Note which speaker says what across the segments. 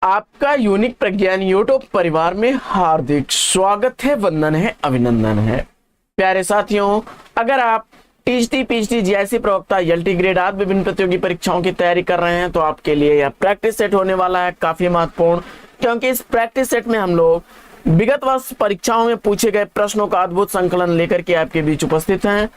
Speaker 1: आपका यूनिक प्रज्ञान यूट्यूब परिवार में हार्दिक स्वागत है, वंदन है, अभिनंदन है। प्यारे साथियों, अगर आप टीजीटी पीएचडी जीआईसी प्रवक्ता एलटी ग्रेड आदि विभिन्न प्रतियोगी परीक्षाओं की तैयारी कर रहे हैं तो आपके लिए यह प्रैक्टिस सेट होने वाला है काफी महत्वपूर्ण, क्योंकि इस प्रैक्टिस सेट में हम लोग विगत वर्ष परीक्षाओं में पूछे गए प्रश्नों का अद्भुत संकलन लेकर के आपके बीच उपस्थित हैं।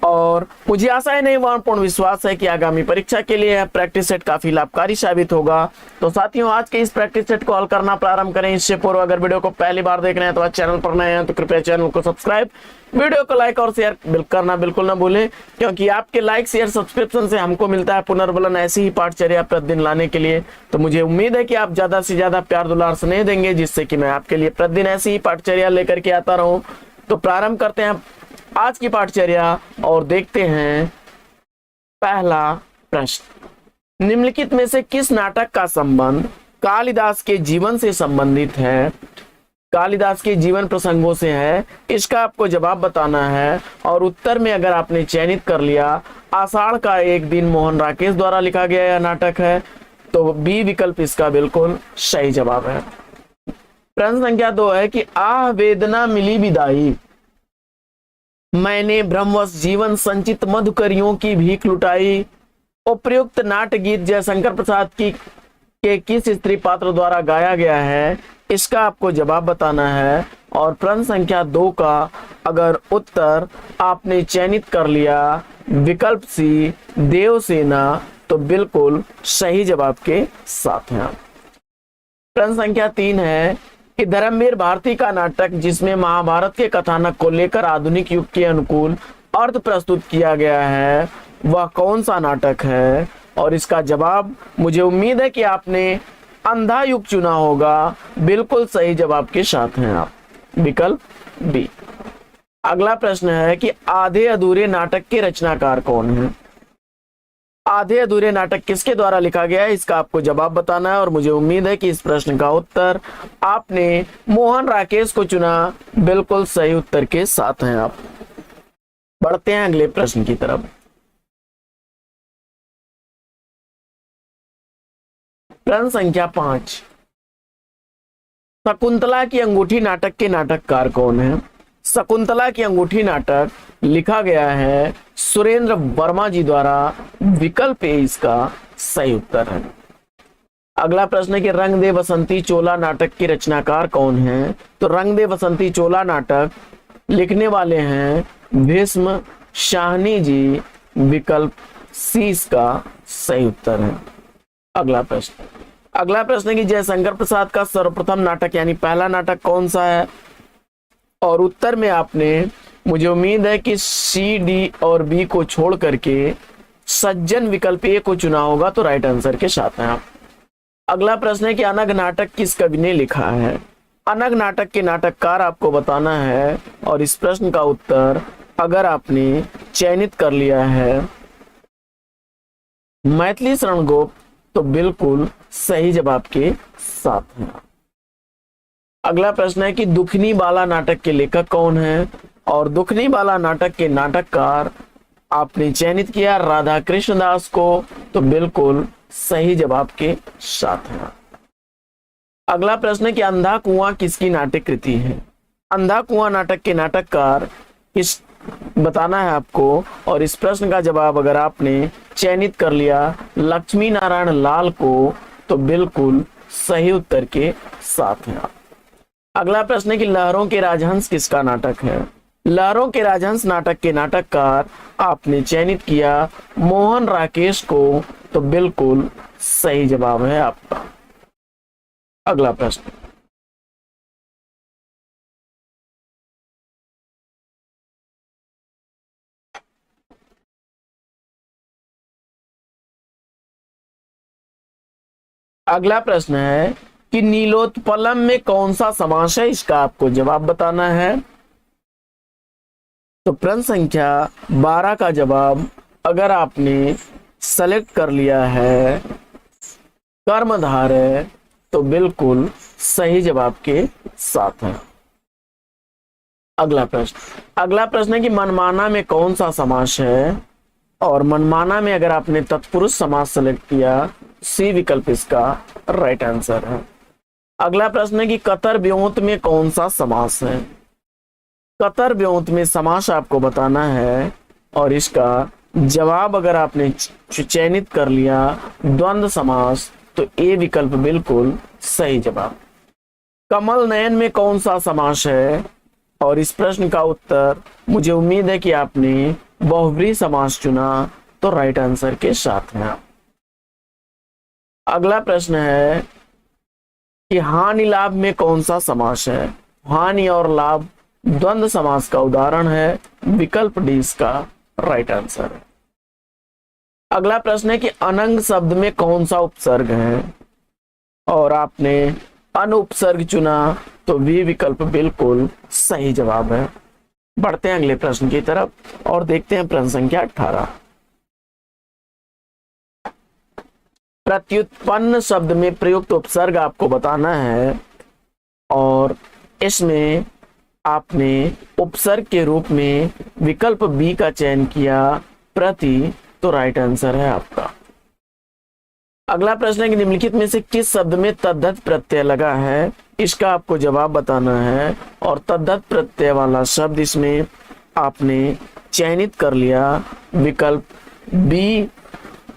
Speaker 1: और मुझे आशा है, नहीं वह पूर्ण विश्वास है कि आगामी परीक्षा के लिए यह प्रैक्टिस सेट काफी लाभकारी साबित होगा। तो साथियों, आज के इस प्रैक्टिस सेट को हल करना प्रारंभ करें। इससे पूर्व अगर वीडियो को पहली बार देख रहे हैं तो आज चैनल पर नए हैं तो कृपया चैनल को सब्सक्राइब, वीडियो को लाइक और शेयर करना बिल्कुल ना भूलें, क्योंकि आपके लाइक शेयर सब्सक्रिप्शन से हमको मिलता है पुनर्बलन ऐसी ही पाठचर्या प्रतिदिन लाने के लिए। तो मुझे उम्मीद है कि आप ज्यादा से ज्यादा प्यार दुलार स्नेह देंगे, जिससे कि मैं आपके लिए प्रतिदिन ऐसी ही पाठचर्या लेकर के आता रहूं। तो प्रारंभ करते हैं आज की पाठचर्या और देखते हैं पहला प्रश्न। निम्नलिखित में से किस नाटक का संबंध कालिदास के जीवन से संबंधित है? कालिदास के जीवन प्रसंगों से है, इसका आपको जवाब बताना है। और उत्तर में अगर आपने चयनित कर लिया आषाढ़ का एक दिन मोहन राकेश द्वारा लिखा गया यह नाटक है, तो बी विकल्प इसका बिल्कुल सही जवाब है। प्रश्न संख्या 2 है कि आह वेदना मिली विदाई, मैंने ब्रह्मवश जीवन संचित मधुकरियों की भीख लुटाई, उपयुक्त नाट्य गीत जयशंकर प्रसाद की के किस स्त्री पात्र द्वारा गाया गया है? इसका आपको जवाब बताना है। और प्रश्न संख्या 2 का अगर उत्तर आपने चयनित कर लिया विकल्प सी देवसेना, तो बिल्कुल सही जवाब के साथ हैं। प्रश्न संख्या 3 है कि धर्मवीर भारती का नाटक जिसमें महाभारत के कथानक को लेकर आधुनिक युग के अनुकूल अर्थ प्रस्तुत किया गया है वह कौन सा नाटक है? और इसका जवाब मुझे उम्मीद है कि आपने अंधा युग चुना होगा, बिल्कुल सही जवाब के साथ हैं आप, विकल्प बी। अगला प्रश्न है कि आधे अधूरे नाटक के रचनाकार कौन है? आधे अधूरे नाटक किसके द्वारा लिखा गया है? इसका आपको जवाब बताना है। और मुझे उम्मीद है कि इस प्रश्न का उत्तर आपने मोहन राकेश को चुना, बिल्कुल सही उत्तर के साथ हैं आप। बढ़ते हैं अगले प्रश्न की तरफ। प्रश्न संख्या 5, शकुंतला की अंगूठी नाटक के नाटककार कौन है? शकुंतला की अंगूठी नाटक लिखा गया है सुरेंद्र वर्मा जी द्वारा, विकल्प ए इसका सही उत्तर है। अगला प्रश्न है कि रंग दे बसंती चोला नाटक के रचनाकार कौन है? तो रंग दे बसंती चोला नाटक लिखने वाले हैं भीष्म शाहनी जी, विकल्प सी इसका सही उत्तर है। अगला प्रश्न है कि जयशंकर प्रसाद का सर्वप्रथम नाटक यानी पहला नाटक कौन सा है? और उत्तर में आपने, मुझे उम्मीद है कि सी डी और बी को छोड़ करके सज्जन विकल्प ए को चुना होगा, तो राइट आंसर के साथ हैं आप। अगला प्रश्न है कि अनग नाटक किस कवि ने लिखा है? अनग नाटक के नाटककार आपको बताना है। और इस प्रश्न का उत्तर अगर आपने चयनित कर लिया है मैथिली शरण गोप, तो बिल्कुल सही जवाब के साथ हैं। अगला प्रश्न है कि दुखनी बाला नाटक के लेखक कौन है? और दुखनी बाला नाटक के नाटककार आपने चयनित किया राधा कृष्ण दास को, तो बिल्कुल सही जवाब के साथ है। अगला प्रश्न है कि अंधा कुआं किसकी नाट्य कृति है? अंधा कुआं नाटक के नाटककार किस बताना है आपको। और इस प्रश्न का जवाब अगर आपने चयनित कर लिया लक्ष्मी नारायण लाल को, तो बिल्कुल सही उत्तर के साथ हैं आप। अगला प्रश्न है कि लहरों के राजहंस किसका नाटक है? लहरों के राजहंस नाटक के नाटककार आपने चयनित किया मोहन राकेश को, तो बिल्कुल सही जवाब है आपका। अगला प्रश्न, अगला प्रश्न है कि नीलोत्पलम में कौन सा समास है? इसका आपको जवाब बताना है। तो प्रश्न संख्या 12 का जवाब अगर आपने सेलेक्ट कर लिया है कर्मधारय, तो बिल्कुल सही जवाब के साथ है। अगला प्रश्न है कि मनमाना में कौन सा समास है? और मनमाना में अगर आपने तत्पुरुष समास सेलेक्ट किया सी विकल्प इसका राइट आंसर है। अगला प्रश्न है कि कतर ब्योंत में कौन सा समास है। कतर ब्योंत में समास आपको बताना है और इसका जवाब अगर आपने चयनित कर लिया द्वंद्व समास तो ए विकल्प बिल्कुल सही जवाब। कमल नयन में कौन सा समास है और इस प्रश्न का उत्तर मुझे उम्मीद है कि आपने बहुव्रीहि समास चुना तो राइट आंसर के साथ हैं आप। अगला प्रश्न है कि हानि लाभ में कौन सा समास है। हानि और लाभ द्वंद्व समास का उदाहरण है, विकल्प डी इसका राइट आंसर है। अगला प्रश्न है कि अनंग शब्द में कौन सा उपसर्ग है और आपने अनुपसर्ग चुना तो वी विकल्प बिल्कुल सही जवाब है। बढ़ते हैं अगले प्रश्न की तरफ और देखते हैं प्रश्न संख्या 18। प्रत्युत्पन्न शब्द में प्रयुक्त उपसर्ग आपको बताना है और इसमें आपने उपसर्ग के रूप में विकल्प बी का चयन किया प्रति, तो राइट आंसर है आपका। अगला प्रश्न है कि निम्नलिखित में से किस शब्द में तद्धित प्रत्यय लगा है, इसका आपको जवाब बताना है और तद्धित प्रत्यय वाला शब्द इसमें आपने चयनित कर लिया विकल्प बी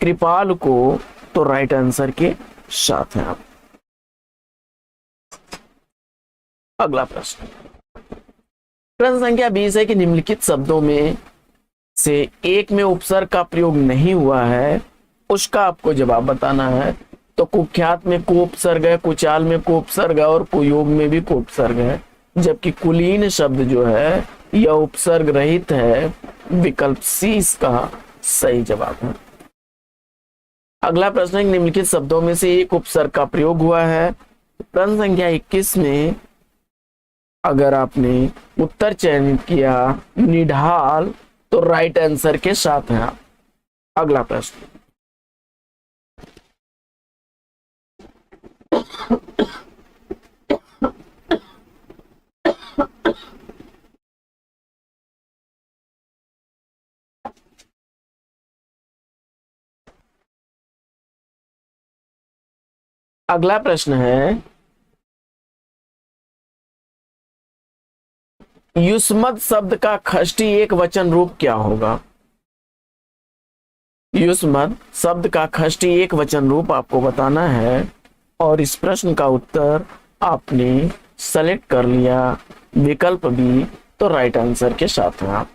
Speaker 1: कृपाल को, तो राइट आंसर के साथ हैं आप। अगला प्रश्न संख्या 20 है कि निम्नलिखित शब्दों में से एक में उपसर्ग का प्रयोग नहीं हुआ है, उसका आपको जवाब बताना है। तो कुख्यात में कुपसर्ग है, कुचाल में कुपसर्ग है और कुयोग में भी कुपसर्ग है, जबकि कुलीन शब्द जो है यह उपसर्ग रहित है, विकल्प सी इसका सही जवाब है। अगला प्रश्न है निम्नलिखित शब्दों में से एक उपसर्ग का प्रयोग हुआ है। प्रश्न संख्या 21 में अगर आपने उत्तर चयनित किया निढाल तो राइट आंसर के साथ है आप। अगला प्रश्न अगला प्रश्न है युष्मद शब्द का षष्ठी एक वचन रूप क्या होगा। युष्मद शब्द का षष्ठी एक वचन रूप आपको बताना है और इस प्रश्न का उत्तर आपने सेलेक्ट कर लिया विकल्प बी, तो राइट आंसर के साथ हैं आप।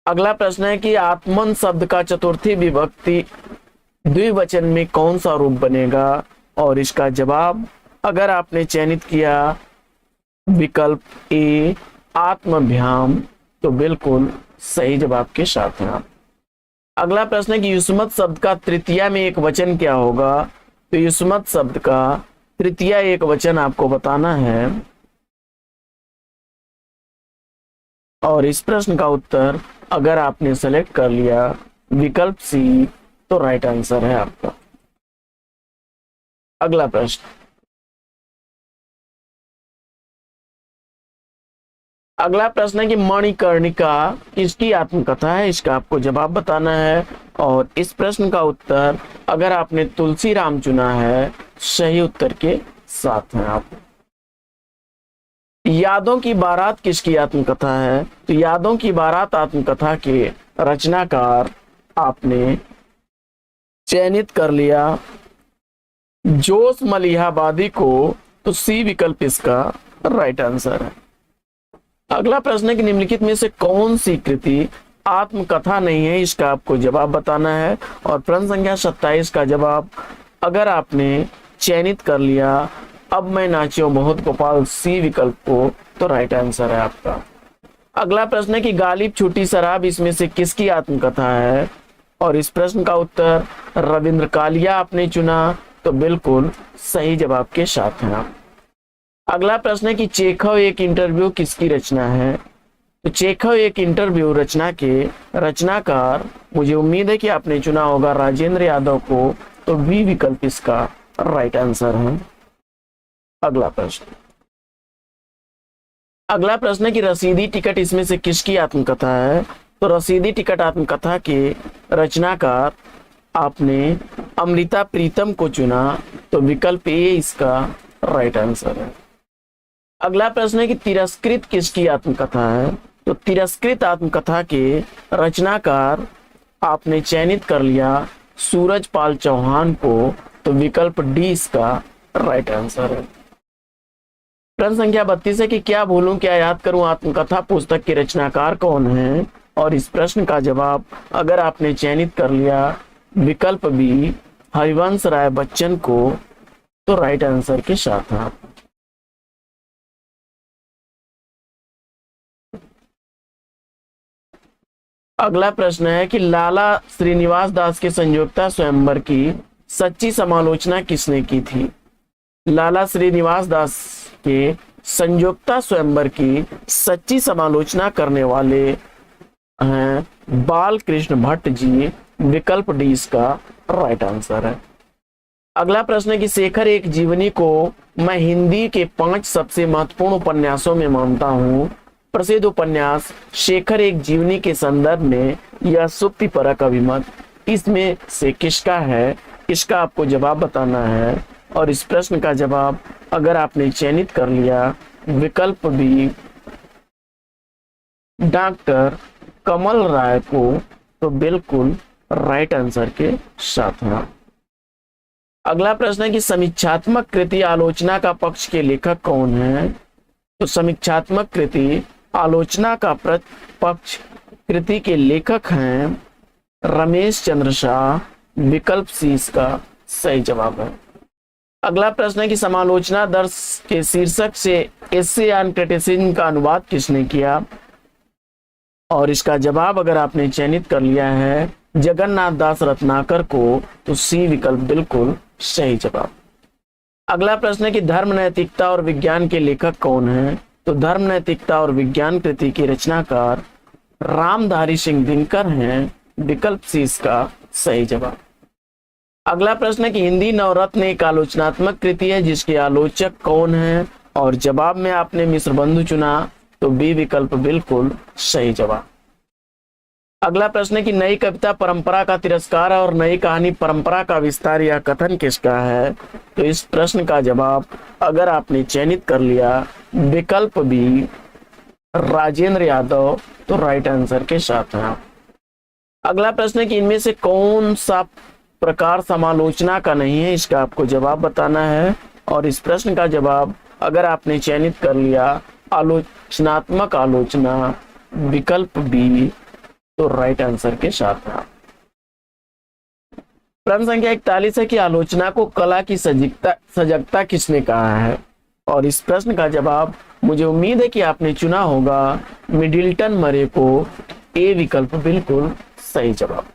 Speaker 1: अगला प्रश्न है कि आत्मन शब्द का चतुर्थी विभक्ति द्विवचन में कौन सा रूप बनेगा और इसका जवाब अगर आपने चयनित किया विकल्प ए आत्मभ्याम, तो बिल्कुल सही जवाब के साथ हैं आप। अगला प्रश्न है कि युष्मत शब्द का तृतीया में एक वचन क्या होगा। तो युष्मत शब्द का तृतीया एक वचन आपको बताना है और इस प्रश्न का उत्तर अगर आपने सेलेक्ट कर लिया विकल्प सी, तो राइट आंसर है आपका। अगला प्रश्न है कि मणिकर्णिका किसकी आत्मकथा है, इसका आपको जवाब बताना है और इस प्रश्न का उत्तर अगर आपने तुलसी राम चुना है सही उत्तर के साथ हैं आप। यादों की बारात किसकी आत्मकथा है। तो यादों की बारात आत्मकथा के रचनाकार आपने चयनित कर लिया जोश मलिहाबादी को, तो सी विकल्प इसका राइट आंसर है। अगला प्रश्न है कि निम्नलिखित में से कौन सी कृति आत्मकथा नहीं है, इसका आपको जवाब बताना है और प्रश्न संख्या 27 का जवाब अगर आपने चयनित कर लिया अब मैं नाचियो बहुत गोपाल सी विकल्प को, तो राइट आंसर है आपका। अगला प्रश्न है कि गालिब छूटी शराब इसमें से किसकी आत्मकथा है और इस प्रश्न का उत्तर रविंद्र कालिया आपने चुना, तो बिल्कुल सही जवाब के साथ हैं आप। अगला प्रश्न है कि चेखव एक इंटरव्यू किसकी रचना है। तो चेखव एक इंटरव्यू रचना के रचनाकार मुझे उम्मीद है कि आपने चुना होगा राजेंद्र यादव को, तो बी विकल्प इसका राइट आंसर है। अगला प्रश्न है कि रसीदी टिकट इसमें से किसकी आत्मकथा है। तो रसीदी टिकट आत्मकथा के रचनाकार आपने अमृता प्रीतम को चुना, तो विकल्प ए इसका राइट आंसर है। अगला प्रश्न है कि तिरस्कृत किसकी आत्मकथा है? तो तिरस्कृत आत्मकथा के रचनाकार आपने चयनित कर लिया सूरजपाल चौहान को, तो विकल्प डी इसका राइट आंसर है। प्रश्न संख्या 32 है कि क्या भूलूं क्या याद करूं आत्मकथा पुस्तक के रचनाकार कौन है? और इस प्रश्न का जवाब अगर आपने चयनित कर लिया विकल्प बी हरिवंश राय बच्चन को, तो राइट आंसर के साथ हैं। अगला प्रश्न है कि लाला श्रीनिवास दास के संयोक्ता स्वयंवर की सच्ची समालोचना किसने की थी? लाला श्रीनिवास दास के संयोक्ता स्वयंवर की सच्ची समालोचना करने वाले हैं बाल कृष्ण भट्ट जी, विकल्प डी इसका राइट आंसर है। अगला प्रश्न है कि शेखर एक जीवनी को मैं हिंदी के 5 सबसे महत्वपूर्ण उपन्यासों में मानता हूँ। प्रसिद्ध उपन्यास शेखर एक जीवनी के संदर्भ में यह सुक्तिपरक अभिमत इसमें से किसका है? इसका आपको जवाब बताना है। और इस प्रश्न का जवाब अगर आपने चयनित कर लिया विकल्प बी डॉक्टर कमल राय को, तो बिल्कुल राइट आंसर के साथ है। अगला प्रश्न है कि समीक्षात्मक कृति आलोचना का पक्ष के लेखक कौन है? तो समीक्षात्मक कृति आलोचना का पक्ष कृति के लेखक हैं रमेश चंद्र शाह, विकल्प सी इसका सही जवाब है। अगला प्रश्न है कि समालोचना दर्श के शीर्षक से एसे ऑन क्रिटिसिज्म का अनुवाद किसने किया? और इसका जवाब अगर आपने चयनित कर लिया है जगन्नाथ दास रत्नाकर को, तो सी विकल्प बिल्कुल सही जवाब। अगला प्रश्न है कि धर्म नैतिकता और विज्ञान के लेखक कौन है? तो धर्म नैतिकता और विज्ञान कृति के रचनाकार रामधारी सिंह दिनकर हैं, विकल्प सी इसका सही जवाब। अगला प्रश्न है कि हिंदी नवरत्न एक आलोचनात्मक कृति है जिसके आलोचक कौन है? और जवाब में आपने मिश्र बंधु चुना, तो बी विकल्प बिल्कुल सही जवाब। अगला प्रश्न है कि नई कविता परंपरा का तिरस्कार और नई कहानी परंपरा का विस्तार यह कथन किसका है? तो इस प्रश्न का जवाब अगर आपने चयनित कर लिया विकल्प बी राजेंद्र यादव, तो राइट आंसर के साथ है। अगला प्रश्न है कि इनमें से कौन सा प्रकार समालोचना का नहीं है? इसका आपको जवाब बताना है। और इस प्रश्न का जवाब अगर आपने चयनित कर लिया आलोचनात्मक आलोचना, विकल्प बी, तो राइट आंसर के साथ है। प्रश्न संख्या 41 है कि आलोचना को कला की सजगता किसने कहा है? और इस प्रश्न का जवाब मुझे उम्मीद है कि आपने चुना होगा मिडिल्टन मरे को, ए विकल्प बिल्कुल सही जवाब।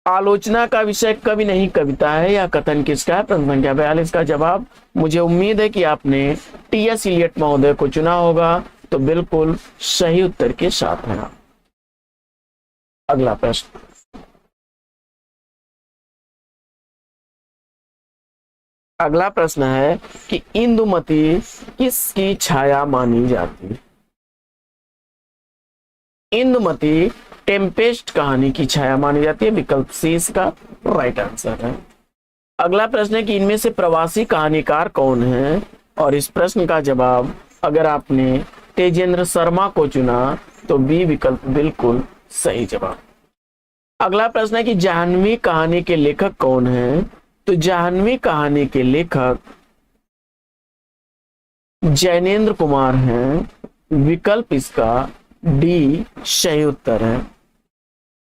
Speaker 1: आलोचना का विषय कवि नहीं कविता है, यह कथन किसका है? प्रश्न संख्या 42 का जवाब मुझे उम्मीद है कि आपने टी.एस. इलियट महोदय को चुना होगा, तो बिल्कुल सही उत्तर के साथ है। अगला प्रश्न, अगला प्रश्न है कि इंदुमती किसकी छाया मानी जाती है? इंदुमती टेम्पेस्ट कहानी की छाया मानी जाती है, विकल्प सी इसका राइट आंसर है। अगला प्रश्न है कि इनमें से प्रवासी कहानीकार कौन है? और इस प्रश्न का जवाब अगर आपने तेजेंद्र शर्मा को चुना, तो बी विकल्प बिल्कुल सही जवाब। अगला प्रश्न है कि जाह्नवी कहानी के लेखक कौन है? तो जाह्नवी कहानी के लेखक जैनेन्द्र कुमार हैं, विकल्प इसका डी सही उत्तर है।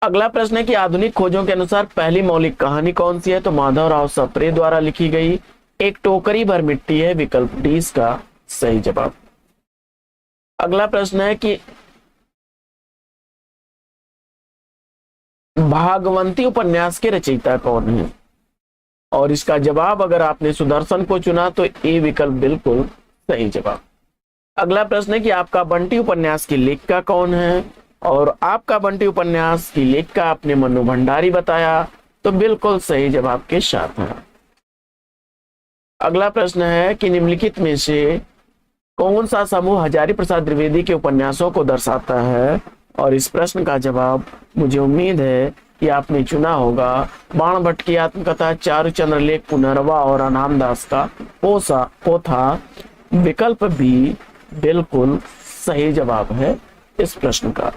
Speaker 1: अगला प्रश्न है कि आधुनिक खोजों के अनुसार पहली मौलिक कहानी कौन सी है? तो माधवराव सप्रे द्वारा लिखी गई एक टोकरी भर मिट्टी है, विकल्प डी इसका सही जवाब। अगला प्रश्न है कि भागवंती उपन्यास के रचयिता कौन है? और इसका जवाब अगर आपने सुदर्शन को चुना, तो ए विकल्प बिल्कुल सही जवाब। अगला प्रश्न है कि आपका बंटी उपन्यास की लेखिका कौन है? और आपका बंटी उपन्यास की लेखिका आपने मनु भंडारी बताया, तो बिल्कुल सही जवाब के साथ है। अगला प्रश्न है कि निम्नलिखित में से कौन सा समूह हजारी प्रसाद द्विवेदी के उपन्यासों को दर्शाता है? और इस प्रश्न का जवाब मुझे उम्मीद है ये आपने चुना होगा। बाण भट्ट की आत्मकथा, चारुचंद्र लेख, पुनर्वा और अनाम दास का पोथा। विकल्प बी बिल्कुल सही जवाब है इस प्रश्न का।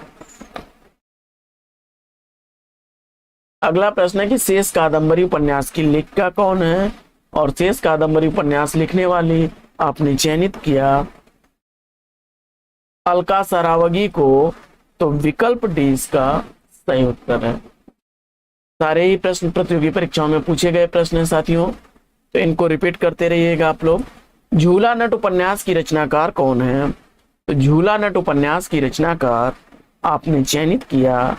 Speaker 1: अगला प्रश्न है कि शेष कादंबरी उपन्यास की लेखिका कौन है, और शेष कादंबरी उपन्यास लिखने वाली आपने चयनित किया अलका सरावगी को, तो विकल्प डी इसका सही उत्तर है। सारे ही प्रश्न प्रतियोगी परीक्षाओं में पूछे गए प्रश्न हैं साथियों, तो इनको रिपीट करते रहिएगा आप लोग। झूला नट उपन्यास की रचनाकार कौन है, तो झूला नट उपन्यास की रचनाकार आपने चयनित किया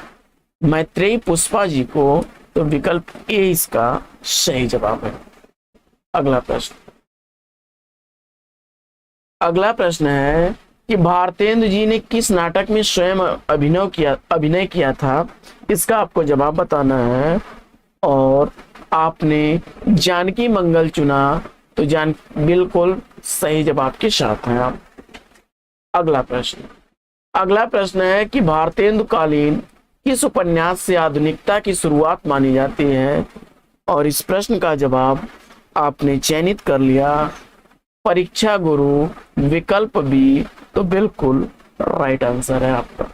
Speaker 1: मैत्रेयी पुष्पा जी को, तो विकल्प ए इसका सही जवाब है। अगला प्रश्न है कि भारतेंदु जी ने किस नाटक में स्वयं अभिनय किया था, इसका आपको जवाब बताना है। और आपने जानकी मंगल चुना, तो बिल्कुल सही जवाब के साथ हैं आप। अगला प्रश्न है कि भारतेंदु कालीन किस उपन्यास से आधुनिकता की शुरुआत मानी जाती है, और इस प्रश्न का जवाब आपने चयनित कर लिया परीक्षा गुरु, विकल्प बी, तो बिल्कुल राइट आंसर है आपका।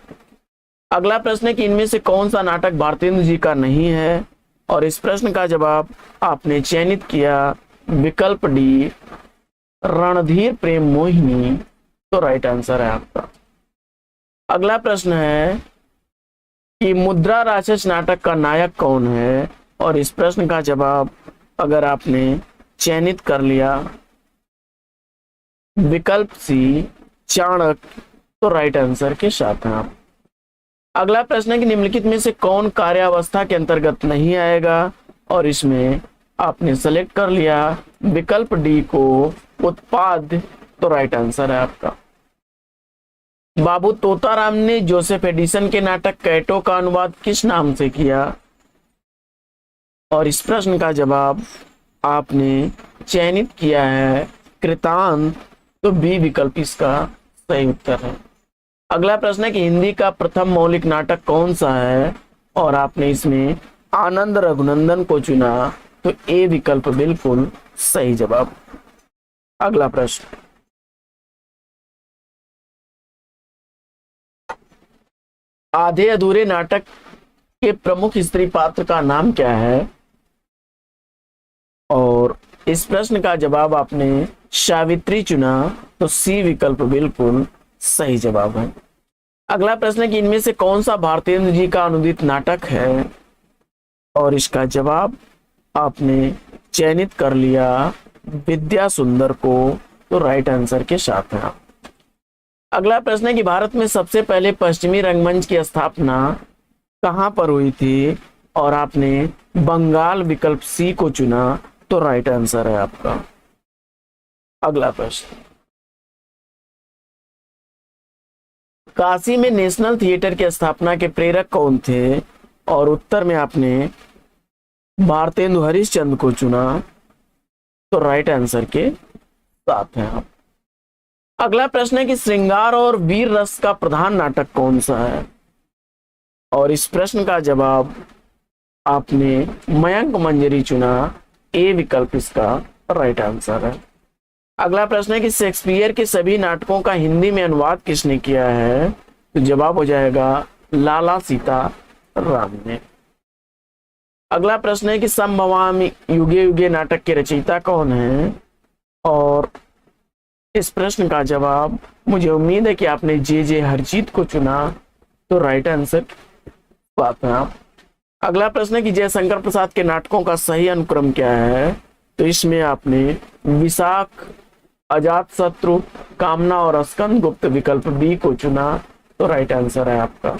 Speaker 1: अगला प्रश्न है कि इनमें से कौन सा नाटक भारतेंदु जी का नहीं है, और इस प्रश्न का जवाब आपने चयनित किया विकल्प डी, रणधीर प्रेम मोहिनी, तो राइट आंसर है आपका। अगला प्रश्न है कि मुद्रा राक्षस नाटक का नायक कौन है, और इस प्रश्न का जवाब अगर आपने चयनित कर लिया विकल्प सी, चाणक्य, तो राइट आंसर के साथ हैं आप। अगला प्रश्न है कि निम्नलिखित में से कौन कार्यावस्था के अंतर्गत नहीं आएगा, और इसमें आपने सेलेक्ट कर लिया विकल्प डी को, उत्पाद, तो राइट आंसर है आपका। बाबू तोताराम ने जोसेफ एडिसन के नाटक कैटो का अनुवाद किस नाम से किया, और इस प्रश्न का जवाब आपने चयनित किया है कृतांत, तो बी विकल्प इसका सही उत्तर है। अगला प्रश्न है कि हिंदी का प्रथम मौलिक नाटक कौन सा है, और आपने इसमें आनंद रघुनंदन को चुना, तो ए विकल्प बिल्कुल सही जवाब। अगला प्रश्न, आधे अधूरे नाटक के प्रमुख स्त्री पात्र का नाम क्या है, और इस प्रश्न का जवाब आपने सावित्री चुना, तो सी विकल्प बिल्कुल सही जवाब है। अगला प्रश्न है कि इनमें से कौन सा भारतेंदु जी का अनुदित नाटक है, और इसका जवाब आपने चयनित कर लिया विद्या सुंदर को, तो राइट आंसर के साथ है। अगला प्रश्न है कि भारत में सबसे पहले पश्चिमी रंगमंच की स्थापना कहां पर हुई थी, और आपने बंगाल विकल्प सी को चुना, तो राइट आंसर है आपका। अगला प्रश्न, काशी में नेशनल थिएटर की स्थापना के प्रेरक कौन थे, और उत्तर में आपने भारतेंदु हरिश्चंद्र को चुना, तो राइट आंसर के साथ हैं आप। अगला प्रश्न है कि श्रृंगार और वीर रस का प्रधान नाटक कौन सा है, और इस प्रश्न का जवाब आपने मयंक मंजरी चुना, ए विकल्प इसका राइट आंसर है। अगला प्रश्न है कि शेक्सपियर के सभी नाटकों का हिंदी में अनुवाद किसने किया है, तो जवाब हो जाएगा लाला सीता राम ने। अगला प्रश्न है कि संभवामि युगे युगे नाटक के रचयिता कौन है, और इस प्रश्न का जवाब मुझे उम्मीद है कि आपने जे हरजीत को चुना, तो राइट आंसर बात है आप। अगला प्रश्न है कि जयशंकर प्रसाद के नाटकों का सही अनुक्रम क्या है, तो इसमें आपने विशाख, अजात शत्रु, कामना और स्कंद गुप्त विकल्प बी को चुना, तो राइट आंसर है आपका।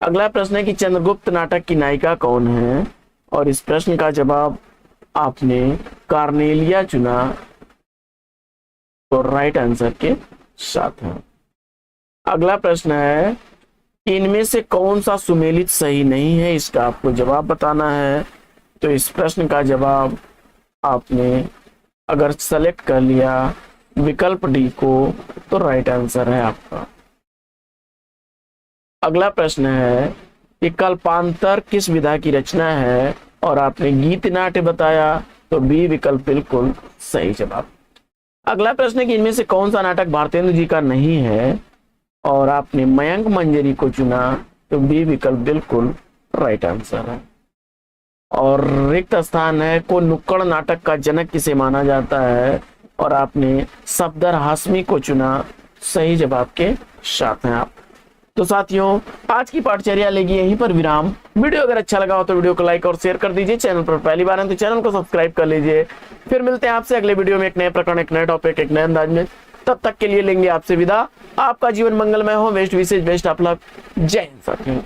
Speaker 1: अगला प्रश्न है कि चंद्रगुप्त नाटक की नायिका कौन है, और इस प्रश्न का जवाब आपने कार्नेलिया चुना, तो राइट आंसर के साथ है। अगला प्रश्न है कि इनमें से कौन सा सुमेलित सही नहीं है, इसका आपको जवाब बताना है। तो इस प्रश्न का जवाब आपने अगर सेलेक्ट कर लिया विकल्प डी को, तो राइट आंसर है आपका। अगला प्रश्न है कि कल्पांतर किस विधा की रचना है और आपने गीत नाट्य बताया, तो बी विकल्प बिल्कुल सही जवाब। अगला प्रश्न है कि इनमें से कौन सा नाटक भारतेंदु जी का नहीं है और आपने मयंक मंजरी को चुना, तो बी विकल्प बिल्कुल राइट आंसर है। और रिक्त स्थान है को नुक्कड़ नाटक का जनक किसे माना जाता है और आपने सफदर हाशमी को चुना, सही जवाब के साथ हैं आप। तो साथियों, आज की पाठचर्या लेगी यहीं पर विराम। वीडियो अगर अच्छा लगा हो तो वीडियो को लाइक और शेयर कर दीजिए। चैनल पर पहली बार हैं तो चैनल को सब्सक्राइब कर लीजिए। फिर मिलते हैं आपसे अगले वीडियो में एक नए प्रकरण, एक नए टॉपिक, एक नए अंदाज में। तब तक के लिए लेंगे आपसे विदा। आपका जीवन मंगलमय हो। Best wishes best of luck. जय हिंद साथियों।